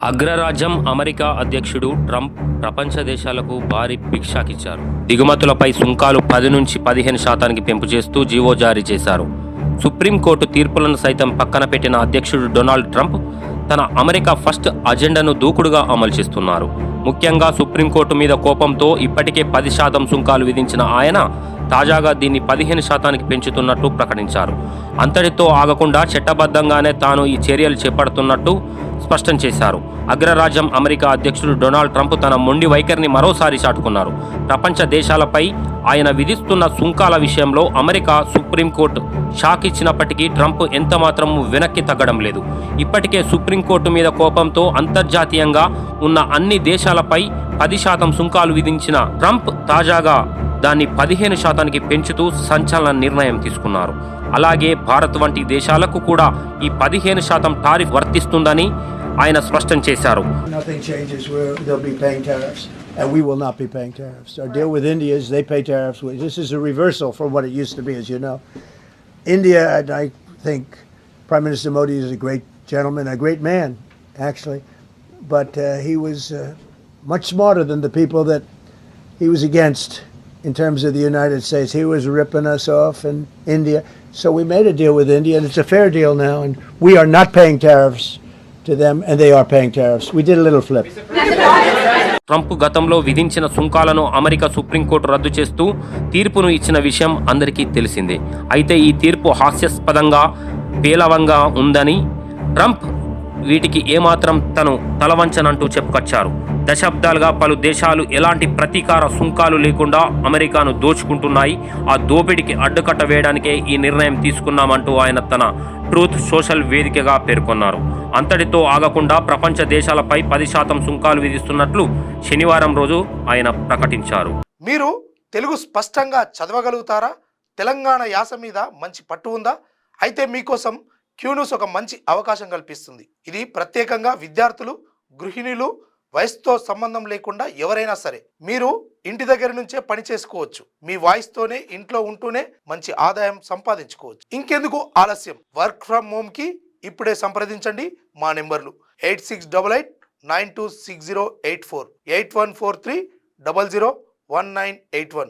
అగ్రరాజ్యం అమెరికా అధ్యక్షుడు ట్రంప్ ప్రపంచ దేశాలకు భారీ బిగ్ షాక్ ఇచ్చారు. దిగుమతులపై సుంకాలు 10 నుంచి 15% పెంపు చేస్తూ జీవో జారీ చేశారు. సుప్రీంకోర్టు తీర్పులను సైతం పక్కన పెట్టిన అధ్యక్షుడు డొనాల్డ్ ట్రంప్ తన అమెరికా ఫస్ట్ అజెండాను దూకుడుగా అమలు చేస్తున్నారు. ముఖ్యంగా సుప్రీంకోర్టు మీద కోపంతో ఇప్పటికే 10% సుంకాలు విధించిన ఆయన తాజాగా దీన్ని 15% పెంచుతున్నట్టు ప్రకటించారు. అంతటితో ఆగకుండా చట్టబద్ధంగానే తాను ఈ చర్యలు చేపడుతున్నట్టు స్పష్టం చేశారు. అగ్రరాజ్యం అమెరికా అధ్యక్షుడు డొనాల్డ్ ట్రంప్ తన మొండి వైఖరిని మరోసారి చాటుకున్నారు. ప్రపంచ దేశాలపై ఆయన విధిస్తున్న సుంకాల విషయంలో అమెరికా సుప్రీంకోర్టు షాక్ ఇచ్చినప్పటికీ ట్రంప్ ఎంతమాత్రం వెనక్కి తగ్గడం లేదు. ఇప్పటికే సుప్రీంకోర్టు మీద కోపంతో అంతర్జాతీయంగా ఉన్న అన్ని దేశాలపై 10% సుంకాలు విధించిన ట్రంప్ తాజాగా దాన్ని 15%కి పెంచుతూ సంచలన నిర్ణయం తీసుకున్నారు. అలాగే భారత్ వంటి దేశాలకు కూడా ఈ 15% టారిఫ్ వర్తిస్తుందని ఆయన స్పష్టం చేశారు. Nothing changes. They'll be paying tariffs, and we will not be paying tariffs. Our deal with India is they pay tariffs. This is a reversal from what it used to be, as you know. India, and I think Prime Minister Modi is a great gentleman, a great man, actually, but he was much smarter than the people that he was against in terms of the United States. He was ripping us off in India. So we made a deal with India, and it's a fair deal now, and we are not paying tariffs to them, and they are paying tariffs. We did a little flip. Trump గతంలో విధించిన సుంకాలను America supreme court రద్దు చేస్తూ తీర్పును ఇచ్చిన విషయం అందరికీ తెలిసిందే. అయితే ఈ తీర్పు హాస్యాస్పదంగా పేలవంగా ఉందని ట్రంప్ వీటికి ఏమాత్రం తను తలవంచనంటూ చెప్పుకొచ్చారు. దశాబ్దాలుగా పలు దేశాలు ఎలాంటి ప్రతీకార సుంకాలు లేకుండా అమెరికాను దోచుకుంటున్నాయి. ఆ దోపిడికి అడ్డుకట్ట వేయడానికే ఈ నిర్ణయం తీసుకున్నామంటూ ఆయన తన ట్రూత్ సోషల్ వేదికగా పేర్కొన్నారు. అంతటితో ఆగకుండా ప్రపంచ దేశాలపై 10% సుంకాలు విధిస్తున్నట్లు శనివారం రోజు ఆయన ప్రకటించారు. మీరు తెలుగు స్పష్టంగా చదవగలుగుతారా? తెలంగాణ యాస మీద మంచి పట్టు ఉందా? అయితే మీకోసం క్యూన్యూస్ ఒక మంచి అవకాశం కల్పిస్తుంది. ఇది ప్రత్యేకంగా విద్యార్థులు, గృహిణులు, వయసుతో సంబంధం లేకుండా ఎవరైనా సరే మీరు ఇంటి దగ్గర నుంచే పని చేసుకోవచ్చు. మీ వాయిస్తోనే ఇంట్లో ఉంటూనే మంచి ఆదాయం సంపాదించుకోవచ్చు. ఇంకెందుకు ఆలస్యం? వర్క్ ఫ్రమ్ హోమ్ కి ఇప్పుడే సంప్రదించండి. మా నెంబర్లు 8688926084, 8143001981.